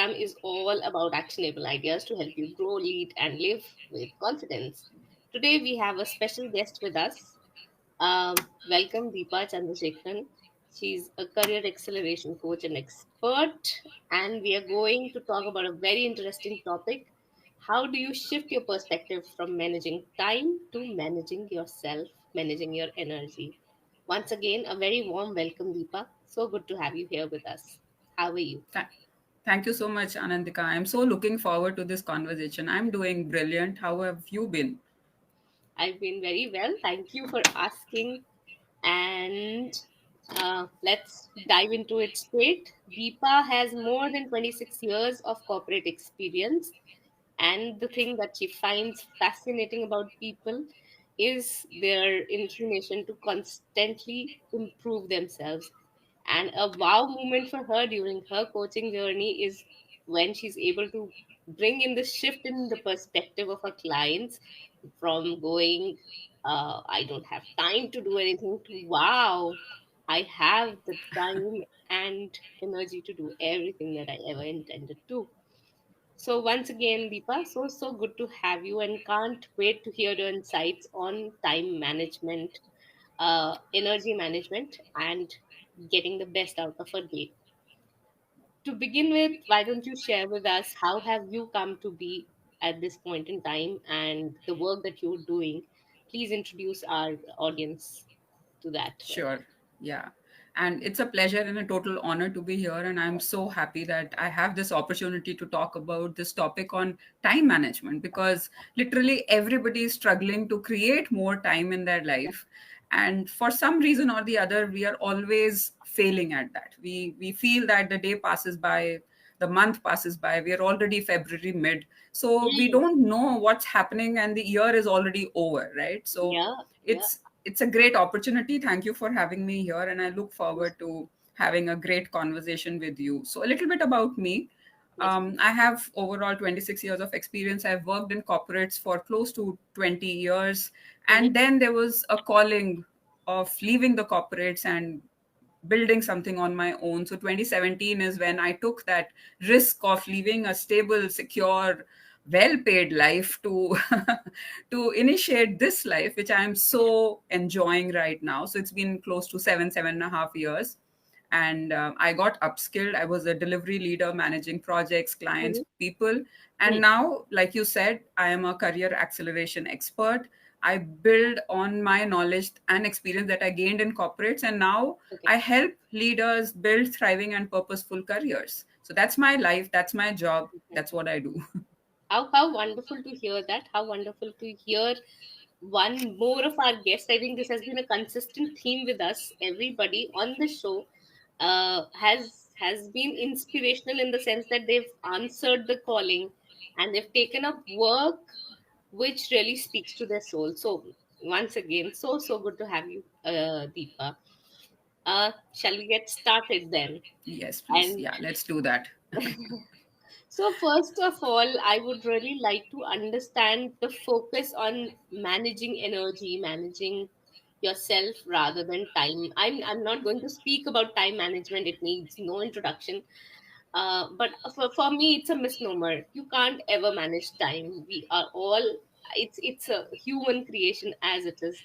program is all about actionable ideas to help you grow, lead, and live with confidence. Today, we have a special guest with us. Welcome, Deepa Chandrasekharan. She's a career acceleration coach and expert, and we are going to talk about a very interesting topic. How do you shift your perspective from managing time to managing yourself, managing your energy? Once again, a very warm welcome, Deepa. So good to have you here with us. How are you? Th- Thank you so much, Anandika. I'm so looking forward to this conversation. I'm doing brilliant. How have you been? I've been very well. Thank you for asking. And let's dive into it straight. Deepa has more than 26 years of corporate experience. And the thing that she finds fascinating about people is their inclination to constantly improve themselves. And a wow moment for her during her coaching journey is when she's able to bring in the shift in the perspective of her clients from going, I don't have time to do anything, to wow, I have the time and energy to do everything that I ever intended to. So once again, Deepa, so good to have you, and can't wait to hear your insights on time management, energy management, and getting the best out of a day. To begin with, why don't you share with us how have you come to be at this point in time and the work that you're doing? Please introduce our audience to that first. Sure. Yeah. And it's a pleasure and a total honor to be here. And I'm so happy that I have this opportunity to talk about this topic on time management because literally everybody is struggling to create more time in their life. And for some reason or the other, we are always failing at that. We feel that the day passes by, the month passes by, we are already February mid. So we Hmm. don't know what's happening and the year is already over, right? So Yeah, yeah. it's a great opportunity. Thank you for having me here, and I look forward to having a great conversation with you. So, a little bit about me. Yes. I have overall 26 years of experience. I've worked in corporates for close to 20 years. Mm-hmm. And then there was a calling of leaving the corporates and building something on my own. So 2017 is when I took that risk of leaving a stable, secure, well-paid life to to initiate this life, which I'm so enjoying right now. So it's been close to 7.5 years. And I got upskilled. I was a delivery leader managing projects, clients, Mm-hmm. people. And Hmm. now, like you said, I am a career acceleration expert. I build on my knowledge and experience that I gained in corporates. And now Okay. I help leaders build thriving and purposeful careers. So that's my life, that's my job, that's what I do. How wonderful to hear that. How wonderful to hear one more of our guests. I think this has been a consistent theme with us. Everybody on the show has been inspirational in the sense that they've answered the calling and they've taken up work which really speaks to their soul. So once again, so good to have you, Deepa. Shall we get started then? Yes, please. And Yeah, let's do that. so, first of all, I would really like to understand the focus on managing energy, managing yourself rather than time. I'm not going to speak about time management, it needs no introduction. But for me, it's a misnomer. You can't ever manage time. We are all, it's a human creation as it is.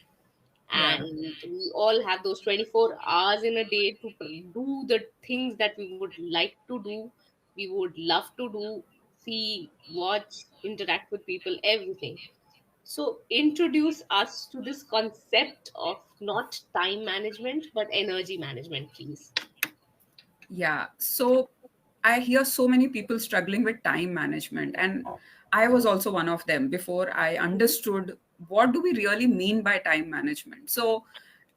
Yeah. And we all have those 24 hours in a day to do the things that we would like to do, we would love to do, see, watch, interact with people, everything. So introduce us to this concept of not time management but energy management, please. Yeah. So I hear so many people struggling with time management. And I was also one of them before I Mhm. understood what do we really mean by time management. So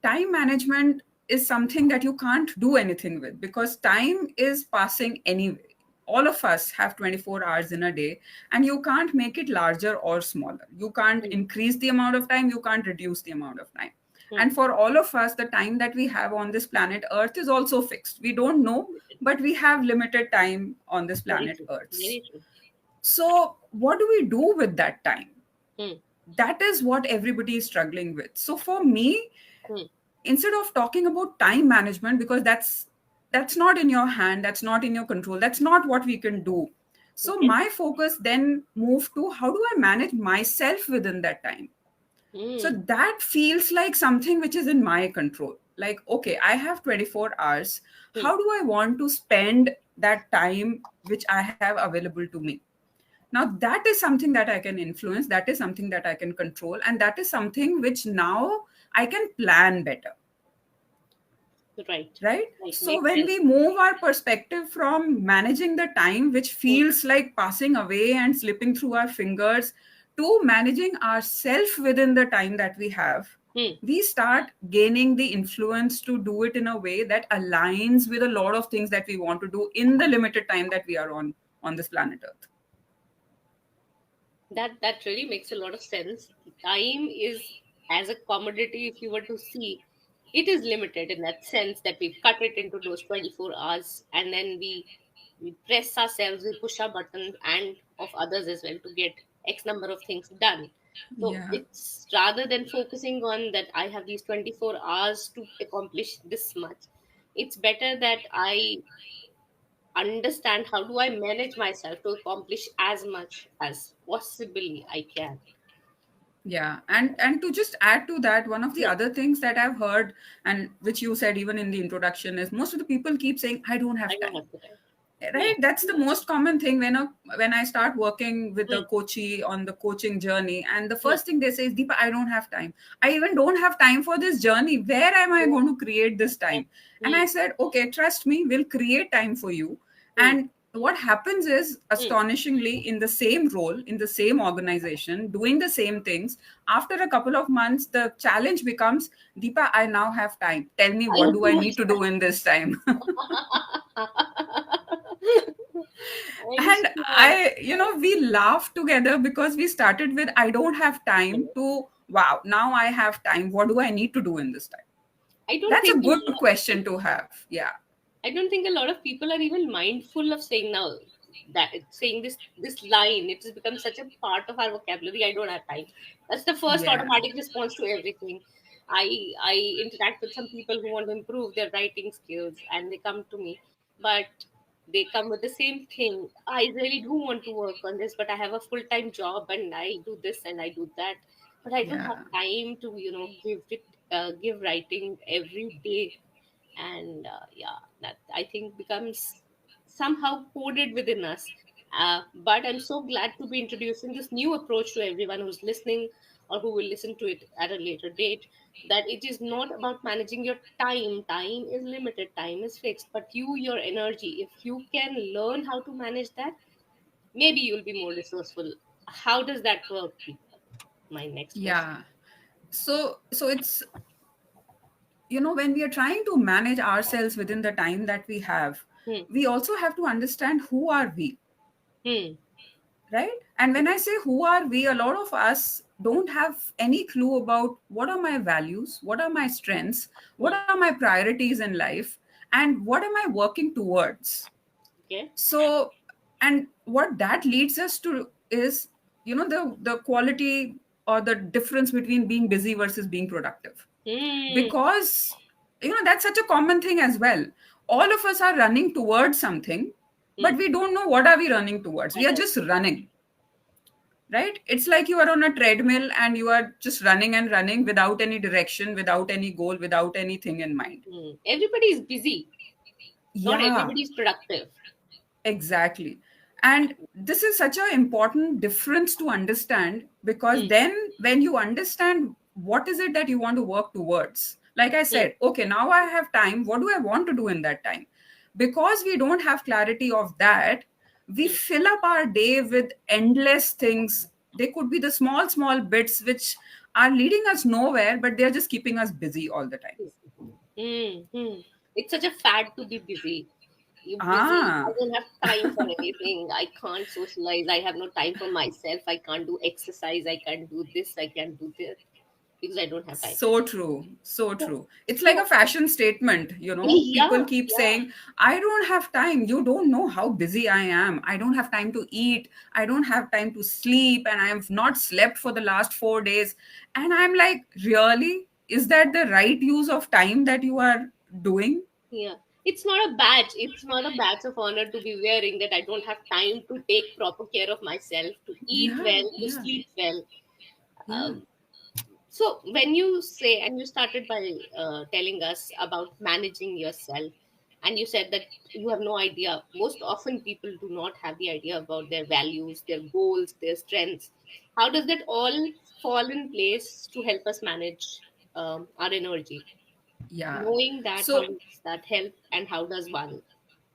time management is something that you can't do anything with because time is passing anyway. All of us have 24 hours in a day, and you can't make it larger or smaller. You can't Hmm. increase the amount of time, you can't reduce the amount of time. Hmm. And for all of us, the time that we have on this planet Earth is also fixed. We don't know, but we have limited time on this Very planet true. Earth. Very true. So, what do we do with that time? Hmm. That is what everybody is struggling with. So, for me, Hmm. instead of talking about time management, because that's not in your hand, that's not in your control, that's not what we can do. So Okay. my focus then moved to how do I manage myself within that time. So Hmm. that feels like something which is in my control. Like, okay, I have 24 hours. Hmm. How do I want to spend that time which I have available to me? Now, that is something that I can influence. That is something that I can control. And that is something which now I can plan better. Right. Right? Right. So, Makes when sense. we move our perspective from managing the time, which Hmm. feels like passing away and slipping through our fingers, to managing ourself within the time that we have, Hmm. we start gaining the influence to do it in a way that aligns with a lot of things that we want to do in the limited time that we are on this planet Earth. That really makes a lot of sense. Time is, as a commodity, if you were to see, it is limited in that sense that we cut it into those 24 hours, and then we press ourselves, we push our buttons, and of others as well, to get X number of things done. So Yeah. it's rather than focusing on that I have these 24 hours to accomplish this much, it's better that I understand how do I manage myself to accomplish as much as possibly I can. Yeah, and to just add to that, one of the Hmm. other things that I've heard, and which you said even in the introduction, is most of the people keep saying, I don't I have don't time. have the time. Yeah. Right? That's the most common thing when I start working with Hmm. the coachee on the coaching journey, and the Hmm. first thing they say is, Deepa, I don't have time. I even don't have time for this journey. Where am I Yeah. going to create this Yeah. time? And Hmm. I said, okay, trust me, we'll create time for you. Hmm. And what happens is, Hmm. astonishingly, in the same role, in the same organization, doing the same things, after a couple of months, the challenge becomes, Deepa, I now have time. Tell me, I what have do too I much need to do time. in this time? I And understand. we laugh together because we started with, I don't have time, to, wow, now I have time. What do I need to do in this time? I don't That's a think good question to have. Yeah. I don't think a lot of people are even mindful of saying now that saying this line. It has become such a part of our vocabulary. I don't have time. That's the first Yeah. automatic response to everything. I interact with some people who want to improve their writing skills, and they come to me, but they come with the same thing. I really do want to work on this, but I have a full time job, and I do this and I do that, but I don't have Yeah. time to give writing every day. And yeah, that I think becomes somehow coded within us. But I'm so glad to be introducing this new approach to everyone who's listening or who will listen to it at a later date, that it is not about managing your time is limited, time is fixed, but your energy, if you can learn how to manage that, maybe you'll be more resourceful. How does that work, people? My next question. Yeah. So it's, when we are trying to manage ourselves within the time that we have, Hmm. we also have to understand who are we. Hmm. Right? And when I say who are we, a lot of us don't have any clue about what are my values, what are my strengths, what Hmm. are my priorities in life, and what am I working towards. Okay. So, and what that leads us to is, the quality or the difference between being busy versus being productive. Hmm. Because that's such a common thing as well. All of us are running towards something, Hmm. but we don't know what are we running towards. We are just running. Right? It's like you are on a treadmill and you are just running and running without any direction, without any goal, without anything in mind. Everybody is busy. Not Yeah, everybody is productive. exactly. And this is such an important difference to understand, because Hmm. then when you understand what is it that you want to work towards, like I Hmm. said, okay, now I have time. What do I want to do in that time? Because we don't have clarity of that, we Hmm. fill up our day with endless things. They could be the small, small bits which are leading us nowhere, but they're just keeping us busy all the time. Hmm. It's such a fad to be busy. You're busy. I Ah, don't have time for anything. I can't socialize. I have no time for myself. I can't do exercise. I can't do this. I can't do this because I don't have time. so true. So So, true. It's like a so fashion statement, yeah, People keep yeah. saying, I don't have time. You don't know how busy I am. I don't have time to eat. I don't have time to sleep. And I have not slept for the last 4 days. And I'm like, really? Is that the right use of time that you are doing? Yeah. it's not a badge. It's not a badge of honor to be wearing that I don't have time to take proper care of myself, to eat Yeah, well, to yeah, sleep well. yeah. Um, so when you say, and you started by telling us about managing yourself, and you said that you have no idea. Most often, people do not have the idea about their values, their goals, their strengths. How does that all fall in place to help us manage our energy? Yeah. Knowing that, how So does that help, and how does one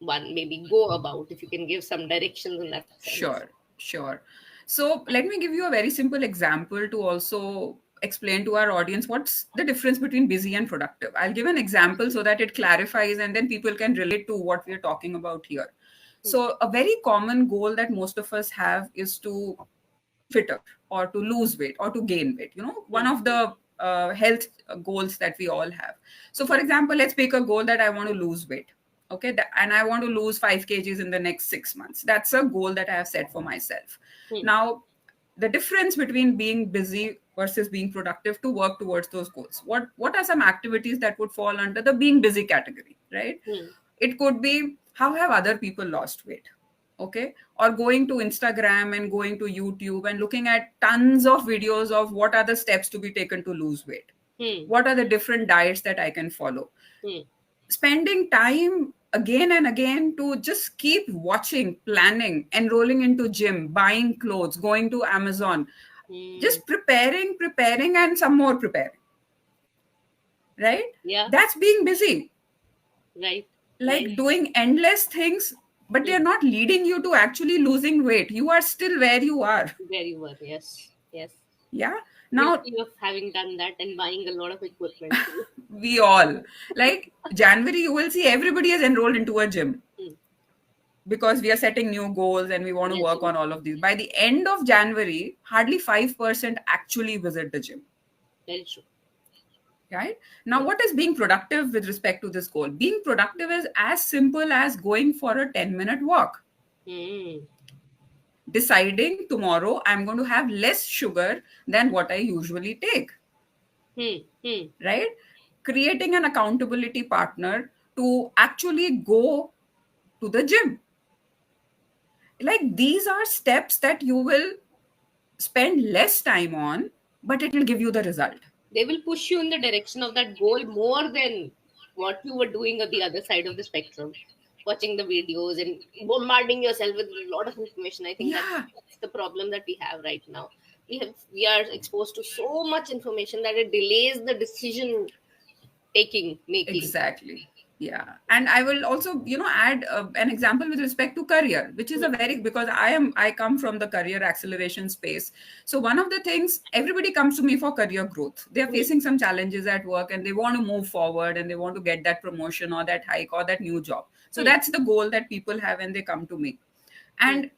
maybe go about? If you can give some directions in that sense. sure, sure. So let me give you a very simple example to also explain to our audience what's the difference between busy and productive. I'll give an example so that it clarifies and then people can relate to what we're talking about here. Hmm. So, a very common goal that most of us have is to get fitter or to lose weight or to gain weight. You know, one Hmm. of the health goals that we all have. So, for example, let's pick a goal that I want to lose weight. Okay, and I want to lose 5 kgs in the next 6 months. That's a goal that I have set for myself. Hmm. Now, the difference between being busy versus being productive to work towards those goals. What are some activities that would fall under the being busy category, right? Hmm. It could be how have other people lost weight, okay, or going to Instagram and going to YouTube and looking at tons of videos of what are the steps to be taken to lose weight, Hmm. what are the different diets that I can follow, Hmm. spending time again and again to just keep watching, planning, enrolling into gym, buying clothes, going to Amazon, Hmm. just preparing and some more preparing, right? Yeah. That's being busy, Right. Right. like doing endless things, but they're Hmm. not leading you to actually losing weight. You are still where you are. Very well. Yes. Yes. Yeah. Now, Guilty of having done that and buying a lot of equipment too. we all, like January, you will see everybody is enrolled into a gym Hmm. because we are setting new goals and we want to work Naturally. on all of these. By the end of January, hardly 5% actually visit the gym. Very true. Right now, Yeah. what is being productive with respect to this goal? Being productive is as simple as going for a 10-minute walk, Hmm. deciding tomorrow I'm going to have less sugar than what I usually take, Hmm. Hmm. right? Creating an accountability partner to actually go to the gym. Like these are steps that you will spend less time on, but it will give you the result. They will push you in the direction of that goal more than what you were doing at the other side of the spectrum, watching the videos and bombarding yourself with a lot of information. I think Yeah, that's the problem that we have right now. We are exposed to so much information that it delays the decision taking making. exactly. Yeah. And I will also, add an example with respect to career, which is a very, because I come from the career acceleration space. So one of the things, everybody comes to me for career growth. They are Hmm. facing some challenges at work and they want to move forward and they want to get that promotion or that hike or that new job. So Hmm. that's the goal that people have when they come to me. Hmm. And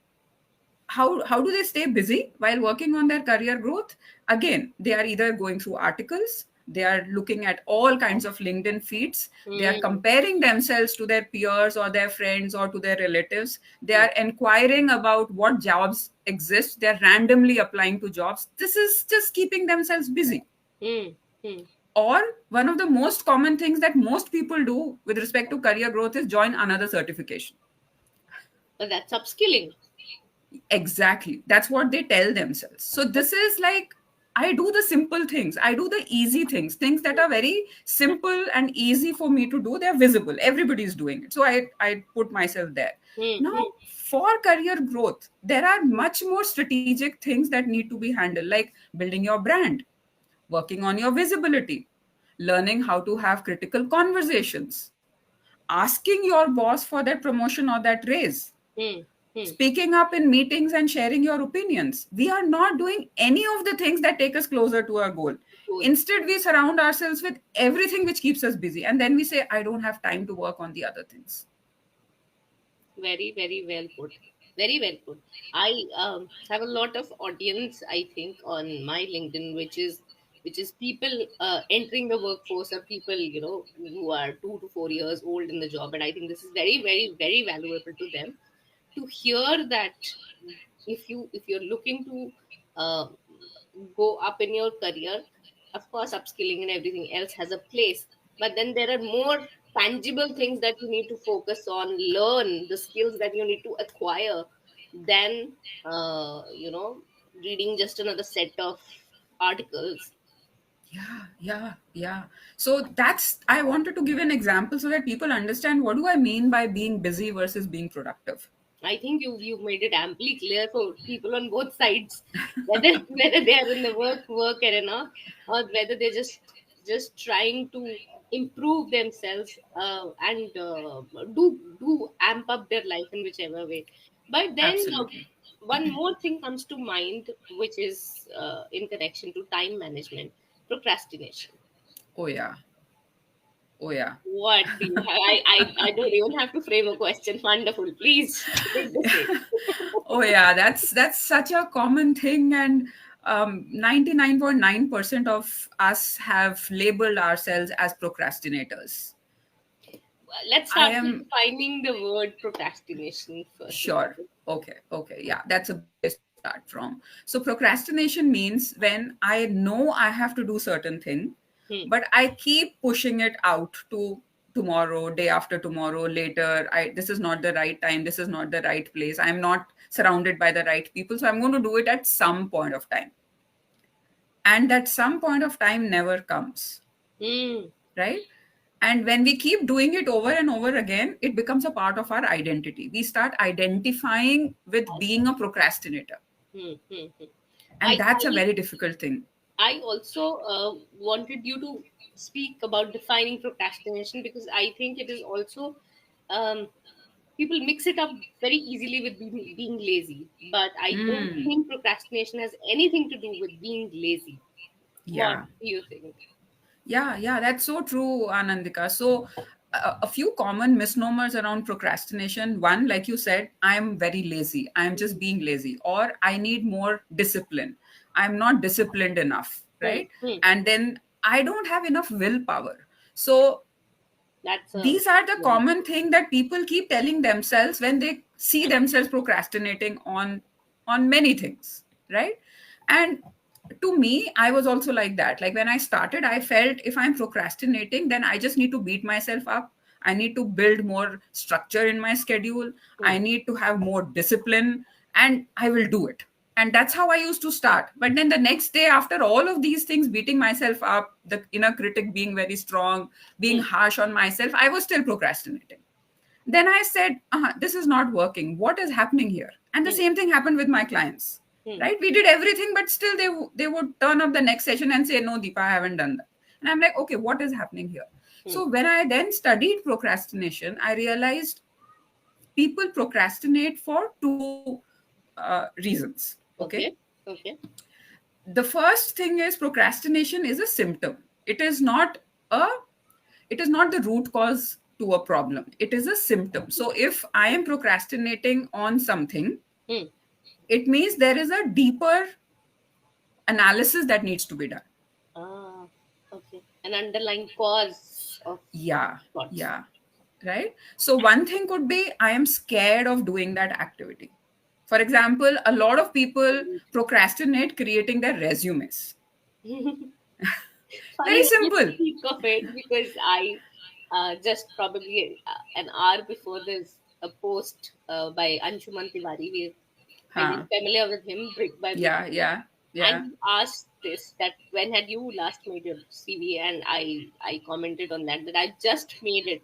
how do they stay busy while working on their career growth? Again, they are either going through articles, they are looking at all kinds of LinkedIn feeds, they are Hmm. comparing themselves to their peers or their friends or to their relatives, they Hmm. are inquiring about what jobs exist, they're randomly applying to jobs. This is just keeping themselves busy. Hmm. Hmm. Or one of the most common things that most people do with respect to career growth is join another certification. But that's upskilling. Exactly. That's what they tell themselves. So But this is like, I do the simple things. I do the easy things, things that are very simple and easy for me to do. They're visible. Everybody's doing it. So I put myself there. hmm. Now, Hmm. for career growth, there are much more strategic things that need to be handled, like building your brand, working on your visibility, learning how to have critical conversations, asking your boss for that promotion or that raise, Hmm. Hmm. speaking up in meetings and sharing your opinions. We are not doing any of the things that take us closer to our goal. Cool. Instead, we surround ourselves with everything which keeps us busy. And then we say, I don't have time to work on the other things. Very, very well put. Very well put. I have a lot of audience, I think, on my LinkedIn, which is people entering the workforce, or people who are 2 to 4 years old in the job, and I think this is very, very, very valuable to them to hear that if you're looking to uh, go up in your career, of course, upskilling and everything else has a place, but then there are more. tangible things that you need to focus on, learn the skills that you need to acquire, than reading just another set of articles. Yeah. So that's, I wanted to give an example so that people understand what do I mean by being busy versus being productive. I think you've made it amply clear for people on both sides, whether they are in the work arena, or whether they're just trying to improve themselves, and do amp up their life in whichever way. But then Absolutely. one more thing comes to mind, which is in connection to time management: procrastination. Oh yeah. Oh yeah. What do you have? I don't even have to frame a question. Wonderful. Please take the stage. Oh yeah, that's such a common thing, and 99.9% of us have labeled ourselves as procrastinators. Let's I start with am defining the word procrastination first of sure. all. Okay, yeah, that's a good place to start from. So procrastination means when I know I have to do certain thing, Hmm. but I keep pushing it out to tomorrow, day after tomorrow, later. This is not the right time, this is not the right place, I'm not surrounded by the right people, so I'm going to do it at some point of time. And that some point of time never comes, Hmm. right? And when we keep doing it over and over again, it becomes a part of our identity. We start identifying with being a procrastinator, Hmm. Hmm. Hmm. and that's a I very difficult thing. I also wanted you to speak about defining procrastination, because I think it is also, um, people mix it up very easily with being lazy. But I don't Hmm. think procrastination has anything to do with being lazy. What Yeah. do you think? Yeah, that's so true, Anandika. So, a few common misnomers around procrastination. One, like you said, I'm very lazy. I'm just Hmm. being lazy, or I need more discipline. I'm not disciplined enough, Hmm. right? Hmm. And then I don't have enough willpower. So, That's a these are the common thing that people keep telling themselves when they see themselves procrastinating on many things, right? And to me, I was also like that. Like when I started, I felt if I'm procrastinating, then I just need to beat myself up. I need to build more structure in my schedule. I hmm. need to have more discipline, and I will do it. And that's how I used to start. But then the next day, after all of these things, beating myself up, the inner critic being very strong, being Hmm. harsh on myself, I was still procrastinating. Then I said, this is not working. What is happening here? And the Hmm. same thing happened with my clients, Hmm. right? We did everything, but still they would turn up the next session and say, no, Deepa, I haven't done that. And I'm like, okay, what is happening here? Hmm. So when I then studied procrastination, I realized people procrastinate for two reasons. Okay. Okay. Okay. The first thing is procrastination is a symptom. A it is not the root cause to a problem. It is a symptom. So if I am procrastinating on something, Hmm. it means there is a deeper analysis that needs to be done. Ah. Okay. An underlying cause of Yeah, thoughts. yeah, right. So one thing could be I am scared of doing that activity. For example, a lot of people procrastinate creating their resumes. Funny Very that you simple. speak of it, because I just probably an hour before this, a post by Anshuman Tiwari. I Huh. think familiar with him brick by brick. And Yeah. he asked this, that when had you last made your CV, and I commented on that I just made it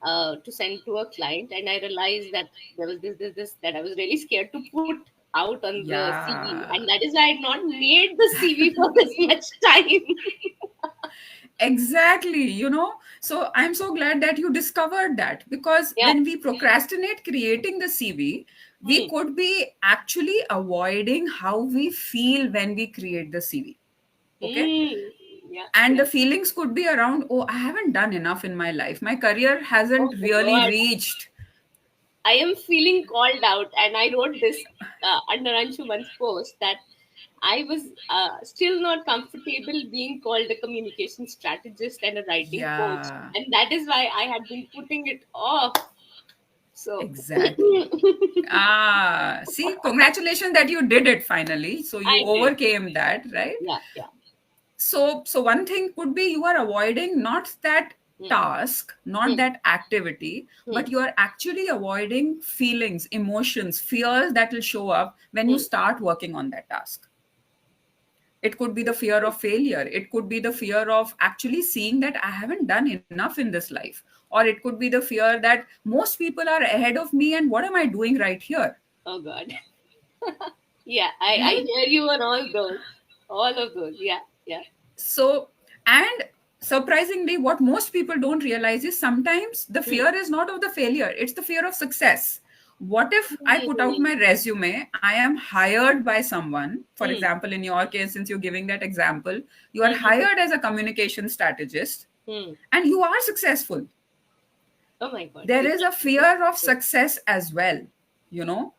to send to a client, and I realized that there was this that I was really scared to put out on the CV, and Yeah. that is why I had not made the CV for this much time. Exactly, so I'm so glad that you discovered that, because Yeah. when we procrastinate creating the CV, we Hmm. could be actually avoiding how we feel when we create the CV. Okay. Hmm. Yeah. And Yeah. the feelings could be around, oh, I haven't done enough in my life. My career Oh hasn't my really God. reached. I am feeling called out, and I wrote this under Anshuman's post, that I was still not comfortable being called a communication strategist and a writing coach, Yeah, and that is why I had been putting it off. So, exactly. See, congratulations that you did it finally. So you I did. overcame that, right? Yeah, yeah. So one thing could be you are avoiding not that task, not that activity, but you are actually avoiding feelings, emotions, fears that will show up when you start working on that task. It could be the fear of failure. It could be the fear of actually seeing that I haven't done enough in this life. Or it could be the fear that most people are ahead of me and what am I doing right here? Oh God. Yeah, I Right? hear you on all those. All of those. Yeah, yeah. So, and surprisingly, what most people don't realize is sometimes the fear is not of the failure, it's the fear of success. What if I put out my resume, I am hired by someone, for example, in your case, since you're giving that example, you are hired as a communication strategist and you are successful. Oh my God. There is a fear of success as well, you know,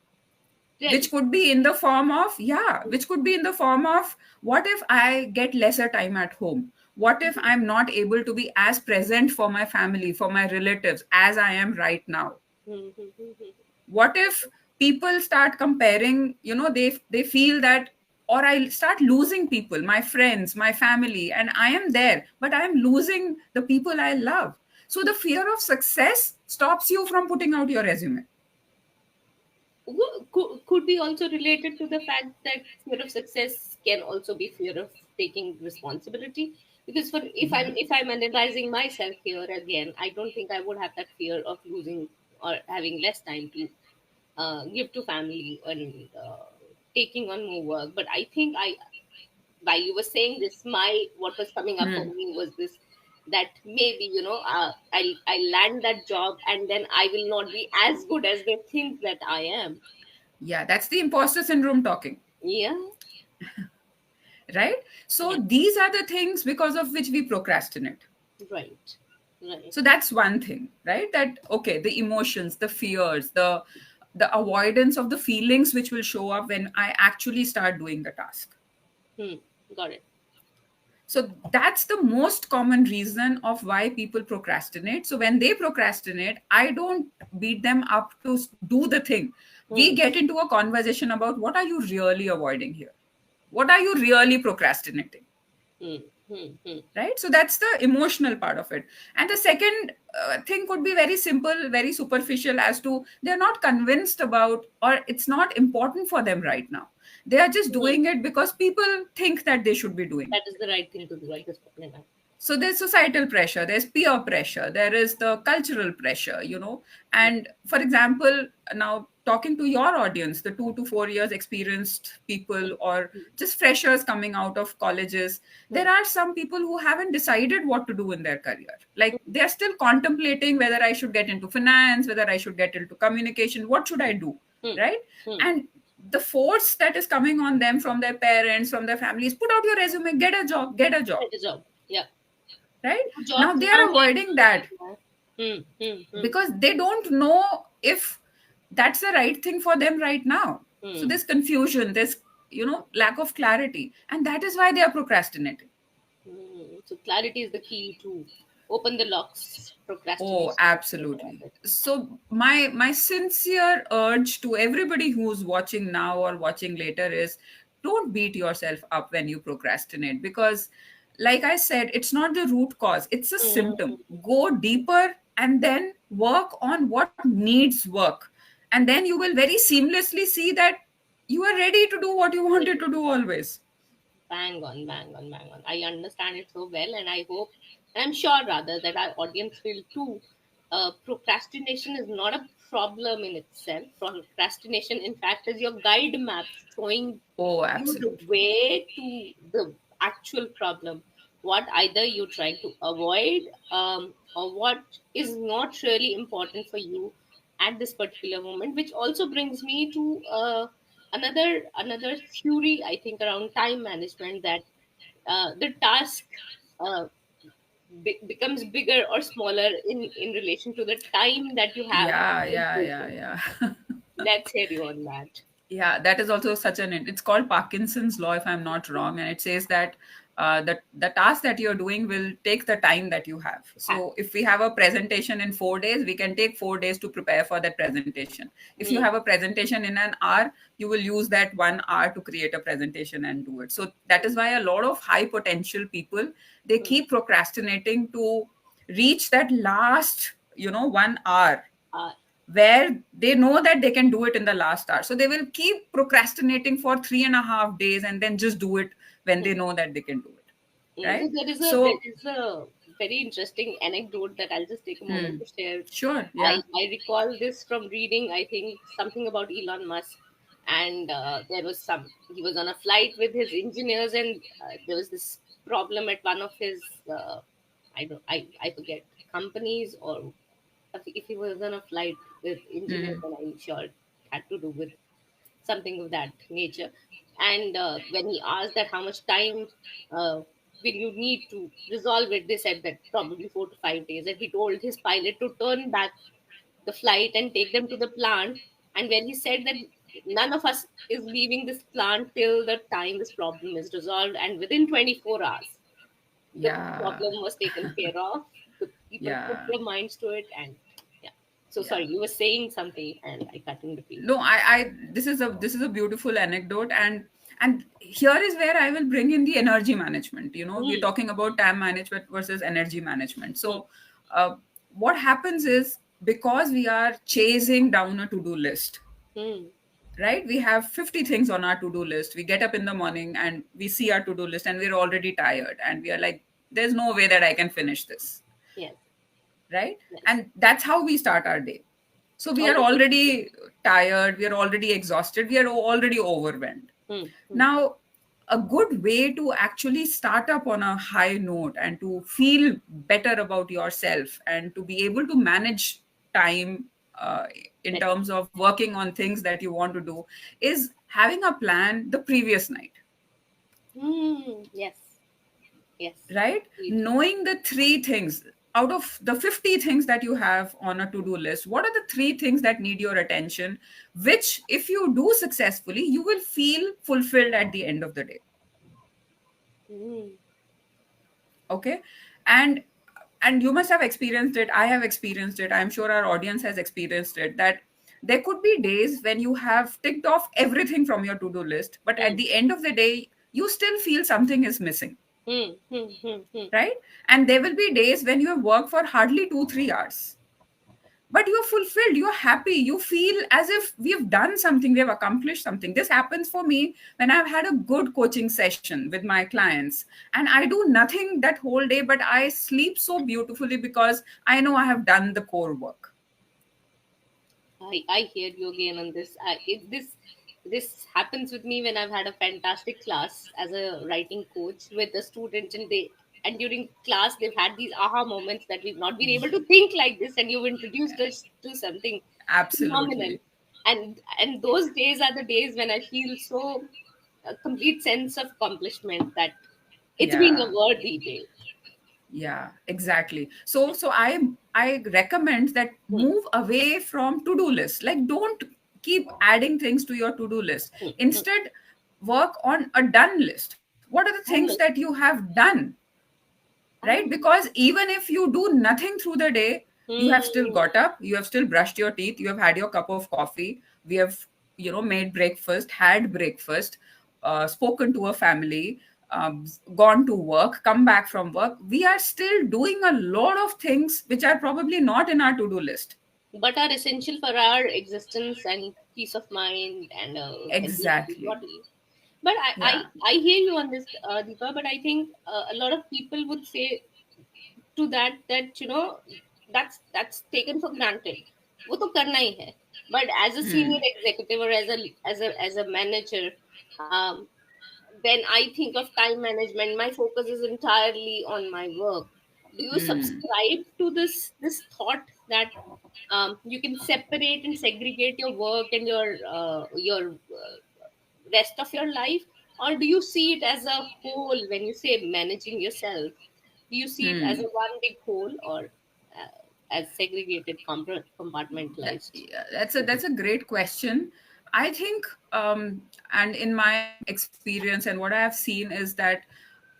which Really? could be in the form of, yeah, which could be in the form of, what if I get lesser time at home? What if I'm not able to be as present for my family, for my relatives as I am right now? What if people start comparing, you know, they feel that, or I start losing people, my friends, my family, and I am there but I am losing the people I love. So the fear of success stops you from putting out your resume. Could be also related to the fact that fear of success can also be fear of taking responsibility. Because for if I'm analyzing myself here again, I don't think I would have that fear of losing or having less time to give to family and taking on more work. But I think while you were saying this, my what was coming up for me was this, that maybe I land that job and then I will not be as good as they think that I am. Yeah, that's the imposter syndrome talking. Yeah, Right? So yeah, these are the things because of which we procrastinate. right, right. So that's one thing, right? That, okay, the emotions, the fears, the avoidance of the feelings which will show up when I actually start doing the task. Hmm, got it. So that's the most common reason of why people procrastinate. So when they procrastinate, I don't beat them up to do the thing. We Hmm, get into a conversation about, what are you really avoiding here? What are you really procrastinating? hmm, hmm, hmm, Right? So that's the emotional part of it. And the second thing could be very simple, very superficial, as to they're not convinced about, or it's not important for them right now. They are just hmm. doing it because people think that they should be doing That it. is the right thing to do at this point in time. So there's societal pressure, there's peer pressure, there is the cultural pressure, you know. Hmm, And for example, now talking to your audience, the 2 to 4 years experienced people, or hmm, just freshers coming out of colleges, hmm, there are some people who haven't decided what to do in their career. Like they're still contemplating whether I should get into finance, whether I should get into communication, what should I do, hmm, right? hmm. And the force that is coming on them from their parents, from their families, put out your resume, get a job, get a job, Get a job. Yeah. right? Now Jobs they are nowadays. avoiding that Hmm, hmm, hmm, because they don't know if that's the right thing for them right now. So hmm. there's confusion, there's, you know, lack of clarity, and that is why they are procrastinating. So clarity is the key to open the locks. Oh, Procrastination. absolutely. So my sincere urge to everybody who's watching now or watching later is, don't beat yourself up when you procrastinate, because like I said, it's not the root cause, it's a symptom. Hmm. Go deeper and then work on what needs work. And then you will very seamlessly see that you are ready to do what you wanted to do always. Bang on, bang on, bang on. I understand it so well, and I hope, and I'm sure rather, that our audience will too. Procrastination is not a problem in itself. Procrastination, in fact, is your guide map showing Oh, you the absolutely. way to the actual problem. What either you're trying to avoid, or what is not really important for you at this particular moment. Which also brings me to another theory, I think, around time management, that the task uh, becomes bigger or smaller in relation to the time that you have Yeah, in yeah, yeah, total. yeah. Let's hear you on that. Yeah, that is also such an, it's called Parkinson's law, if I'm not wrong, and it says that the task that you're doing will take the time that you have. So if we have a presentation in 4 days, we can take 4 days to prepare for that presentation. If you Hmm, have a presentation in an hour, you will use that 1 hour to create a presentation and do it. So that is why a lot of high potential people, they hmm, keep procrastinating to reach that last, 1 hour Uh, where they know that they can do it in the last hour. So they will keep procrastinating for 3.5 days and then just do it when they know that they can do it. So Right? there So, is a very interesting anecdote that I'll just take a moment to share. sure. I, Yeah. I recall this from reading, I think, something about Elon Musk. And there was he was on a flight with his engineers, and there was this problem at one of his, I forget, companies, or if he was on a flight with engineers, and I'm sure it had to do with something of that nature. And when he asked that how much time will you need to resolve it, they said that probably 4 to 5 days. And he told his pilot to turn back the flight and take them to the plant. And when he said that none of us is leaving this plant till the time this problem is resolved, and within 24 hours, the Yeah. problem was taken care of. The people put Yeah. their minds to it, and yeah. So Yeah. sorry, you were saying something, and I cut in between. No, this is a beautiful anecdote, and here is where I will bring in the energy management. We're Hmm. talking about time management versus energy management. Hmm. So, what happens is, because we are chasing down a to-do list, Hmm. right? We have 50 things on our to-do list. We get up in the morning and we see our to-do list and we're already tired and we are like, there's no way that I can finish this, Yes. right? Yes. And that's how we start our day. So we are Already. already tired, we are already exhausted, we are already overwhelmed. Hmm. Hmm. Now, a good way to actually start up on a high note and to feel better about yourself and to be able to manage time, in Better. terms of working on things that you want to do, is having a plan the previous night. Hmm. Yes. Yes. Right? Agreed. Knowing the three things out of the 50 things that you have on a to do list, what are the three things that need your attention, which, if you do successfully, you will feel fulfilled at the end of the day. Hmm. Okay. And you must have experienced it, I have experienced it, I'm sure our audience has experienced it, that there could be days when you have ticked off everything from your to do list, but at Hmm. the end of the day you still feel something is missing, Hmm. Hmm. Hmm. Hmm. right? And there will be days when you have worked for hardly 2 3 hours, but you're fulfilled, you're happy, you feel as if we've done something, we have accomplished something. This happens for me when I've had a good coaching session with my clients and I do nothing that whole day, but I sleep so beautifully because I know I have done the core work. I hear you again on this. This happens with me when I've had a fantastic class as a writing coach with a student, and during class they've had these aha moments that we've not been able to think like this, and you've introduced us to something phenomenal. Absolutely. And those days are the days when I feel so a complete sense of accomplishment that it's been a Yeah. worthy day. Yeah, exactly. So I recommend that Hmm. move away from to-do list. Like, don't keep adding things to your to-do list. Hmm. Hmm. Instead, work on a done list. What are the things that you Honest. have done, right? Ah. Because even if you do nothing through the day, you have still Hmm. got up, you have still brushed your teeth, you have had your cup of coffee, we have, made breakfast, had breakfast, spoken to a family, gone to work, come back from work. We are still doing a lot of things which are probably not in our to-do list. But are essential for our existence and peace of mind and a healthy happy Exactly. body. But Yeah. I hear you on this, Deepa. But I think a lot of people would say to that that's taken for granted. वो तो करना ही है. But as a senior executive or as a manager, um, when I think of time management, my focus is entirely on my work. Do you subscribe to this thought that you can separate and segregate your work and your rest of your life, or do you see it as a whole? When you say managing yourself, do you see it as a one big whole, or as segregated, compartmentalized? Yeah, that's a great question. I think, and in my experience and what I have seen is that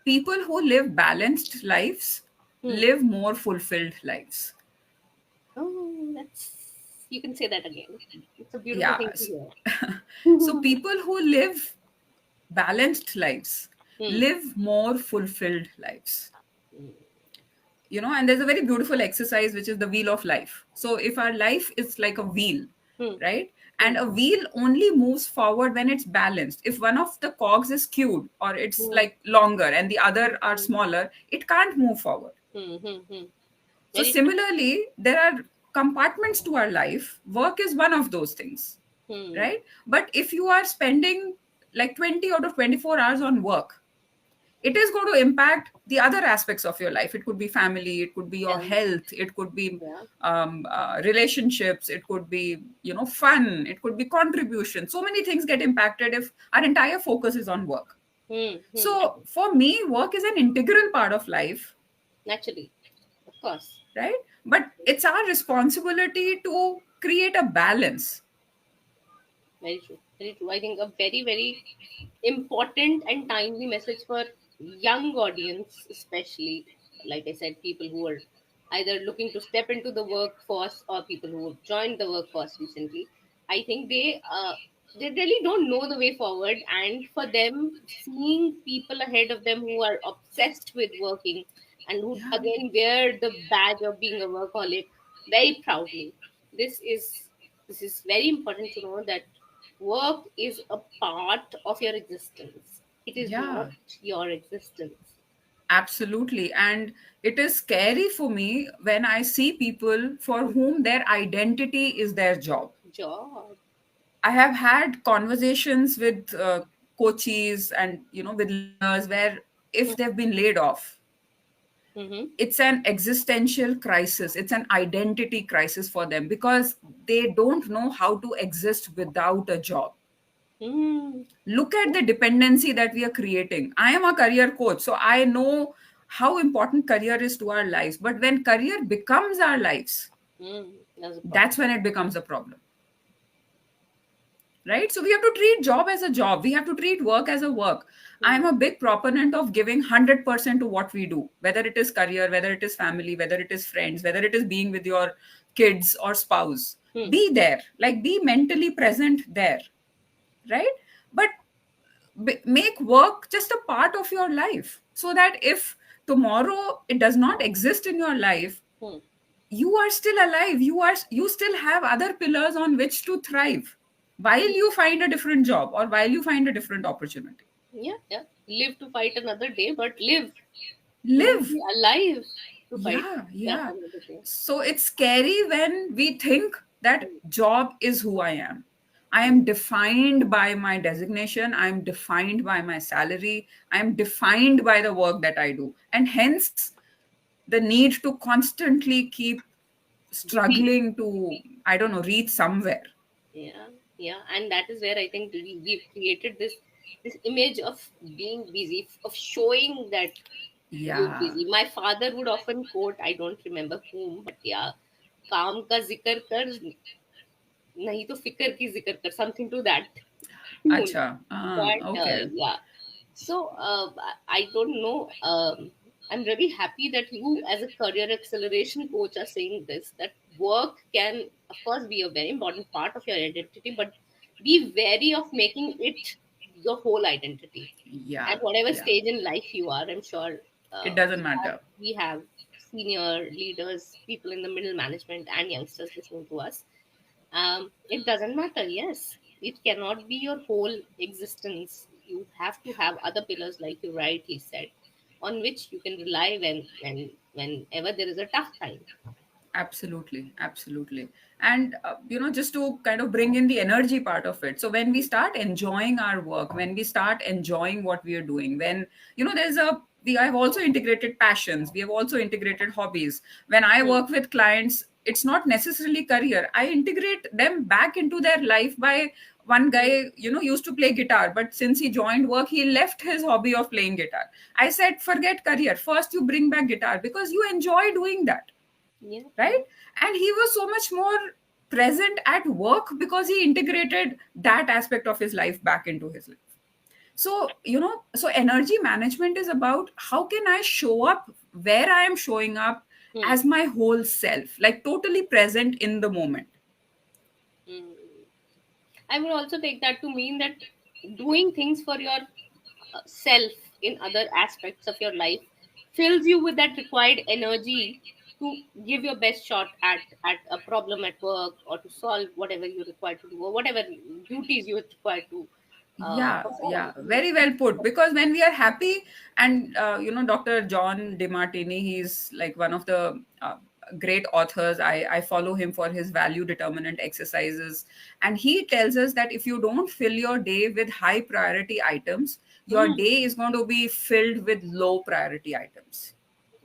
people who live balanced lives Hmm. live more fulfilled lives. Oh, that's, you can say that again. It's a beautiful Yeah. thing to hear. So people who live balanced lives Hmm. live more fulfilled lives. and there's a very beautiful exercise which is the wheel of life. So if our life is like a wheel, Hmm. right, Hmm. and a wheel only moves forward when it's balanced. If one of the cogs is skewed or it's Hmm. like longer and the other are Hmm. smaller, it can't move forward. Hmm. Hmm. Hmm. So Very true. similarly, there are compartments to our life. Work is one of those things, Hmm. right? But if you are spending like 20 out of 24 hours on work, it is going to impact the other aspects of your life. It could be family, it could be your Yeah. health, it could be Yeah. relationships, it could be fun, it could be contribution. So many things get impacted if our entire focus is on work. Hmm. Hmm. So for me, work is an integral part of life, Naturally, of course. right? But it's our responsibility to create a balance. Very true. Very true. I think a very, very important and timely message for young audience, especially, like I said, people who are either looking to step into the workforce or people who have joined the workforce recently. I think they really don't know the way forward, and for them, seeing people ahead of them who are obsessed with working and who Yeah. again wear the badge of being a workaholic very proudly. This is this is very important to know that work is a part of your existence. It is not Yeah, your existence. absolutely. And it is scary for me when I see people for whom their identity is their job. Job. I have had conversations with coaches and with leaders where if they've been laid off, Mm-hmm. it's an existential crisis. It's an identity crisis for them because they don't know how to exist without a job. Mm-hmm. Look at the dependency that we are creating. I am a career coach, so I know how important career is to our lives. But when career becomes our lives, That's a problem. that's when it becomes a problem, right? So we have to treat job as a job. We have to treat work as a work. Hmm. I'm a big proponent of giving 100% to what we do, whether it is career, whether it is family, whether it is friends, whether it is being with your kids or spouse. Hmm. Be there, like be mentally present there, right? But make work just a part of your life so that if tomorrow it does not exist in your life, Hmm. you are still alive. You still have other pillars on which to thrive while you find a different job or while you find a different opportunity. Yeah, yeah. Live to fight another day, but live. You will Live. be alive to fight. Yeah, Yeah, yeah. another day. So it's scary when we think that Hmm. job is who I am. I am defined by my designation. I'm defined by my salary. I'm defined by the work that I do. And hence, the need to constantly keep Be. struggling to, I don't know, reach somewhere. Yeah, yeah, and that is where I think we've created this image of being busy, of showing that you're Yeah. busy. My father would often quote, I don't remember whom, but yeah, काम का जिक्र कर नहीं तो फिक्र की जिक्र कर, something to that tune. Acha. But Okay. yeah, so I don't know. I'm really happy that you, as a career acceleration coach, are saying this, that work can, of course, be a very important part of your identity, but be wary of making it your whole identity. Yeah. At whatever Yeah. stage in life you are, I'm sure It we doesn't have matter. we have senior leaders, people in the middle management, and youngsters listening to us. It doesn't matter. Yes, it cannot be your whole existence. You have to have other pillars, like you rightly said, on which you can rely whenever there is a tough time. Absolutely, absolutely. And just to kind of bring in the energy part of it. So when we start enjoying our work, when we start enjoying what we are doing, when there's a we have also integrated passions, we have also integrated hobbies. When I Hmm. work with clients, it's not necessarily career. I integrate them back into their life by one Hmm. guy, used to play guitar, but since he joined work, he left his hobby of playing guitar. I said, forget career. First, you bring back guitar because you enjoy doing that, Yeah, right? yeah. And he was so much more present at work because he integrated that aspect of his life back into his life. So so energy management is about how can I show up where I am showing up Hmm. as my whole self, like totally present in the moment. Hmm. I would also take that to mean that doing things for your self in other aspects of your life fills you with that required energy to give your best shot at a problem at work, or to solve whatever you're required to do, or whatever duties you're required to Yeah, perform. yeah, very well put. Because when we are happy, and Dr. John DeMartini, he's like one of the great authors. I follow him for his value determinant exercises, and he tells us that if you don't fill your day with high priority items, your Mm. day is going to be filled with low priority items.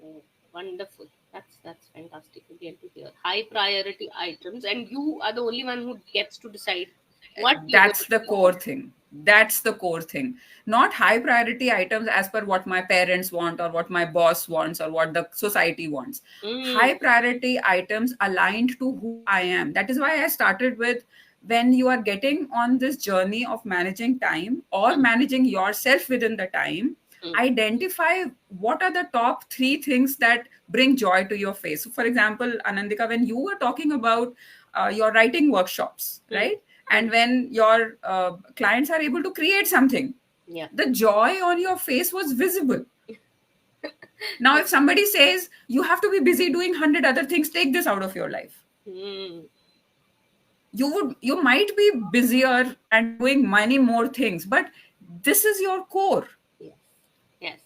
Oh, wonderful. That's fantastic again to hear. High priority items, and you are the only one who gets to decide what you're going That's to the core perform. thing. That's the core thing. Not high priority items as per what my parents want or what my boss wants or what the society wants. High Mm. priority items aligned to who I am. That is why I started with, when you are getting on this journey of managing time or Mm. managing yourself within the time, Mm. identify what are the top three things that bring joy to your face. So, for example, Anandika, when you were talking about your writing workshops, Mm. right? Mm. And when your clients are able to create something, Yeah. the joy on your face was visible. Now Yes. if somebody says you have to be busy doing 100 other things, take this out of your life. Mm. You might be busier and doing many more things, but this is your core, Yes. Yes.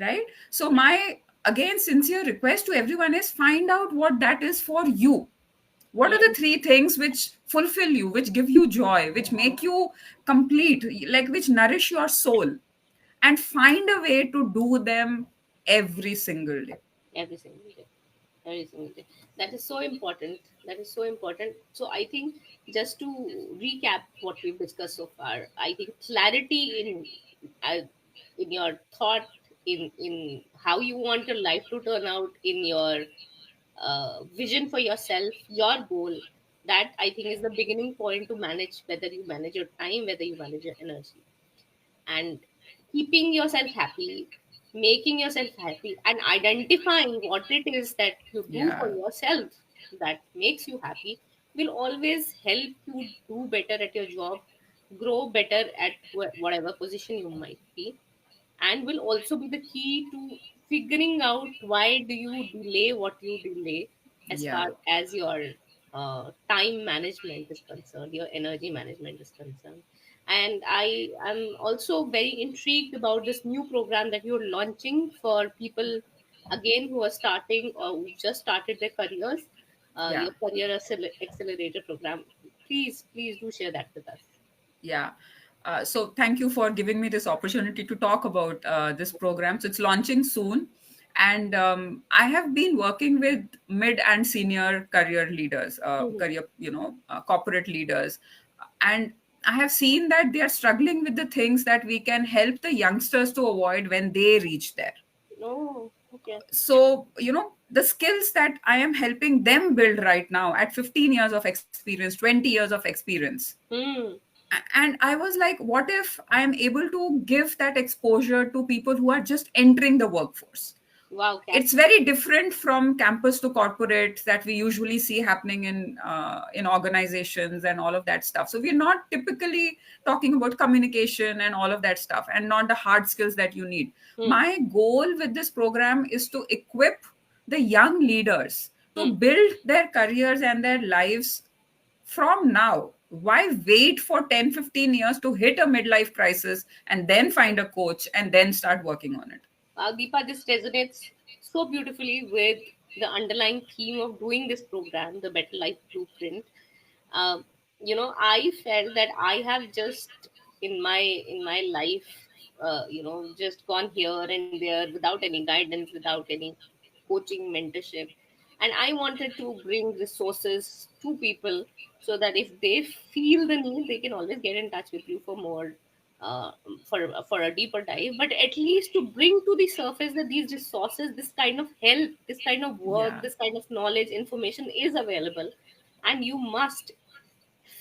right? So my, again, sincere request to everyone is, find out what that is for you. What are the Mm. three things which fulfill you, which give you joy, which make you complete, like which nourish your soul, and find a way to do them every single day. Every single day. Every single day. That is so important. That is so important. So I think, just to recap what we've discussed so far, I think clarity uh, in your thought, in how you want your life to turn out, in your vision for yourself, your goal, that I think is the beginning point to manage, whether you manage your time, whether you manage your energy. And keeping yourself happy, making yourself happy, and identifying what it is that you do for Yeah, yourself that makes you happy will always help you do better at your job, grow better at whatever position you might be, and will also be the key to figuring out why do you delay what you delay, as yeah, far as your time management is concerned, your energy management is concerned. And I am also very intrigued about this new program that you're launching for people, again, who are starting or who just started their careers, yeah. your accelerator program. Please do share that with us. Yeah. So thank you for giving me this opportunity to talk about this program. So it's launching soon. And I have been working with mid and senior career leaders, Mhm. corporate leaders. And I have seen that they are struggling with the things that we can help the youngsters to avoid when they reach there. Oh, okay. So, the skills that I am helping them build right now at 15 years of experience, 20 years of experience, Hmm. and I was like, what if I am able to give that exposure to people who are just entering the workforce? Wow, It's catch. very different from campus to corporate that we usually see happening in organizations and all of that stuff. So we're not typically talking about communication and all of that stuff, and not the hard skills that you need. Hmm. My goal with this program is to equip the young leaders to Hmm. build their careers and their lives from now. Why wait for 10, 15 years to hit a midlife crisis and then find a coach and then start working on it? Wow, Deepa, this resonates so beautifully with the underlying theme of doing this program, the Better Life Blueprint. Um, I felt that I have just in my life, just gone here and there without any guidance, without any coaching, mentorship, and I wanted to bring resources to people so that if they feel the need, they can always get in touch with you for more. Uh, for a deeper dive, but at least to bring to the surface that these resources, this kind of help, this kind of work, Yeah, this kind of knowledge, information is available, and you must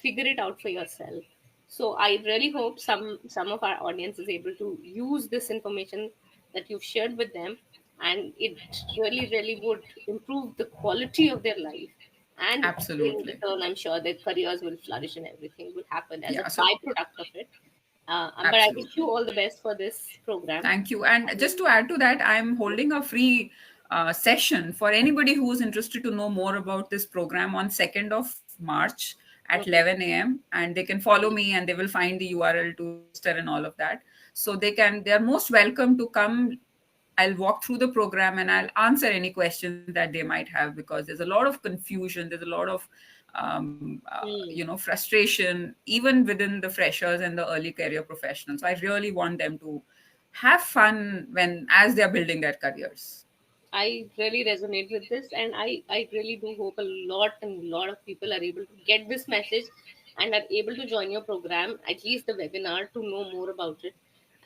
figure it out for yourself. So I really hope some of our audience is able to use this information that you've shared with them, and it really would improve the quality of their life, and in absolutely. return, I'm sure their careers will flourish and everything will happen as a Yeah. So byproduct of it. But I wish you Absolutely. all the best for this program. Thank you. And just to add to that, I'm holding a free session for anybody who's interested to know more about this program on 2nd of March at Okay. 11 a.m. And they can follow me and they will find the URL to register and all of that. So they're most welcome to come. I'll walk through the program and I'll answer any questions that they might have, because there's a lot of confusion. There's a lot of Hmm. frustration even within the freshers and the early career professionals. So I really want them to have fun when as they're building their careers. I really resonate with this, and I really do hope a lot and lot of people are able to get this message and are able to join your program, at least the webinar, to know more about it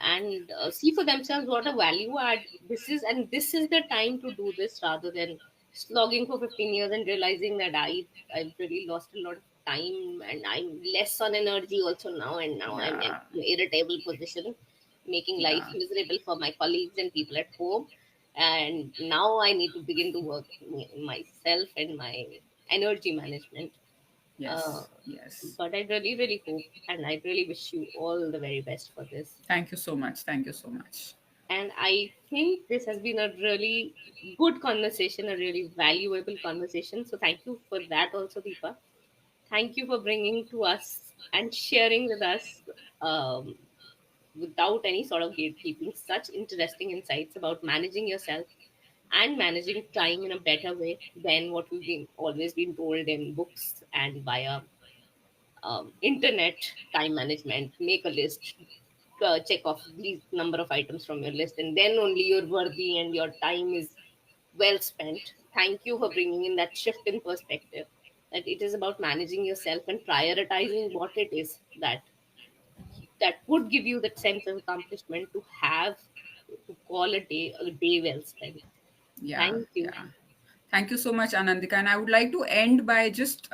and see for themselves what a value add this is. And this is the time to do this rather than slogging for 15 years and realizing that I've really lost a lot of time and I'm less on energy also now, and now I'm in Yeah, an irritable position, making life yeah, miserable for my colleagues and people at home. And now I need to begin to work myself and my energy management. uh, yes, yes. but I really really hope and I really wish you all the very best for this. Thank you so much. Thank you so much. And I think this has been a really good conversation, a really valuable conversation, so thank you for that also, Deepa. Thank you for bringing to us and sharing with us, um, without any sort of gatekeeping, such interesting insights about managing yourself and managing time in a better way than what we've been always been told in books and via internet. Time management, make a list, check off these number of items from your list, and then only you're worthy and your time is well spent. Thank you for bringing in that shift in perspective, that it is about managing yourself and prioritizing what it is that would give you that sense of accomplishment to have, to call a day well spent. Yeah, Thank you. yeah. Thank you so much, Anandika. And I would like to end by just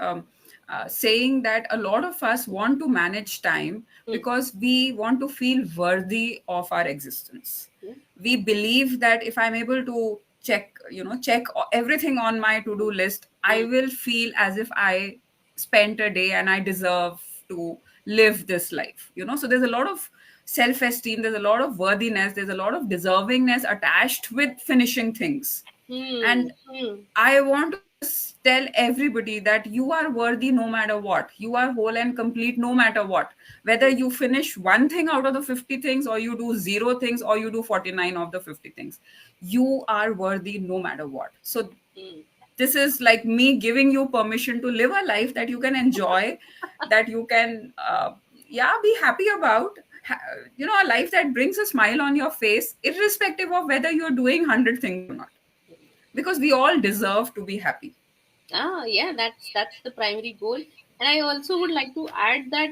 saying that a lot of us want to manage time Hmm. because we want to feel worthy of our existence. Yeah. We believe that if I'm able to check everything on my to-do list, I Hmm. will feel as if I spent a day and I deserve to live this life. So there's a lot of self-esteem, there's a lot of worthiness, there's a lot of deservingness attached with finishing things. Hmm. And Hmm. I want to just tell everybody that you are worthy no matter what. You are whole and complete no matter what. Whether Hmm. you finish one thing out of the 50 things, or you do zero things, or you do 49 of the 50 things, you are worthy no matter what. So, Hmm. this is like me giving you permission to live a life that you can enjoy, that you can, yeah, be happy about. A life that brings a smile on your face, irrespective of whether you're doing 100 things or not, because we all deserve to be happy. Yeah, that's the primary goal. And I also would like to add that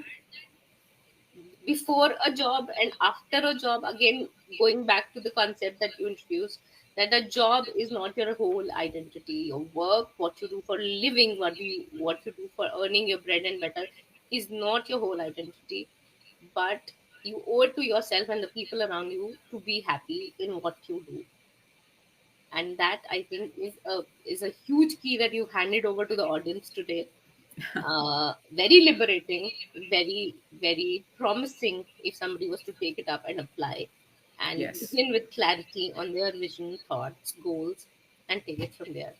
before a job and after a job, again, going back to the concept that you introduced, that a job is not your whole identity. Your work, what you do for living, what you do for earning your bread and butter, is not your whole identity. But you owe it to yourself and the people around you to be happy in what you do. And that, I think, is a huge key that you've handed over to the audience today. Very liberating, very very promising if somebody was to take it up and apply and Yes. begin with clarity on their vision, thoughts, goals, and take it from there.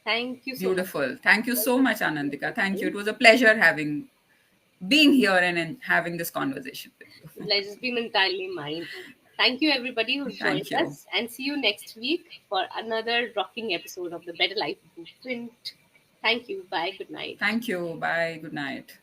Thank you so much. Beautiful. Thank you so much, Anandika. Thank you. It was a pleasure having being here and having this conversation with you. It's been entirely mine. Thank you, everybody who's joined Thank you. us, and see you next week for another rocking episode of the Better Life Blueprint. Thank you. Bye. Good night. Thank you. Bye. Good night.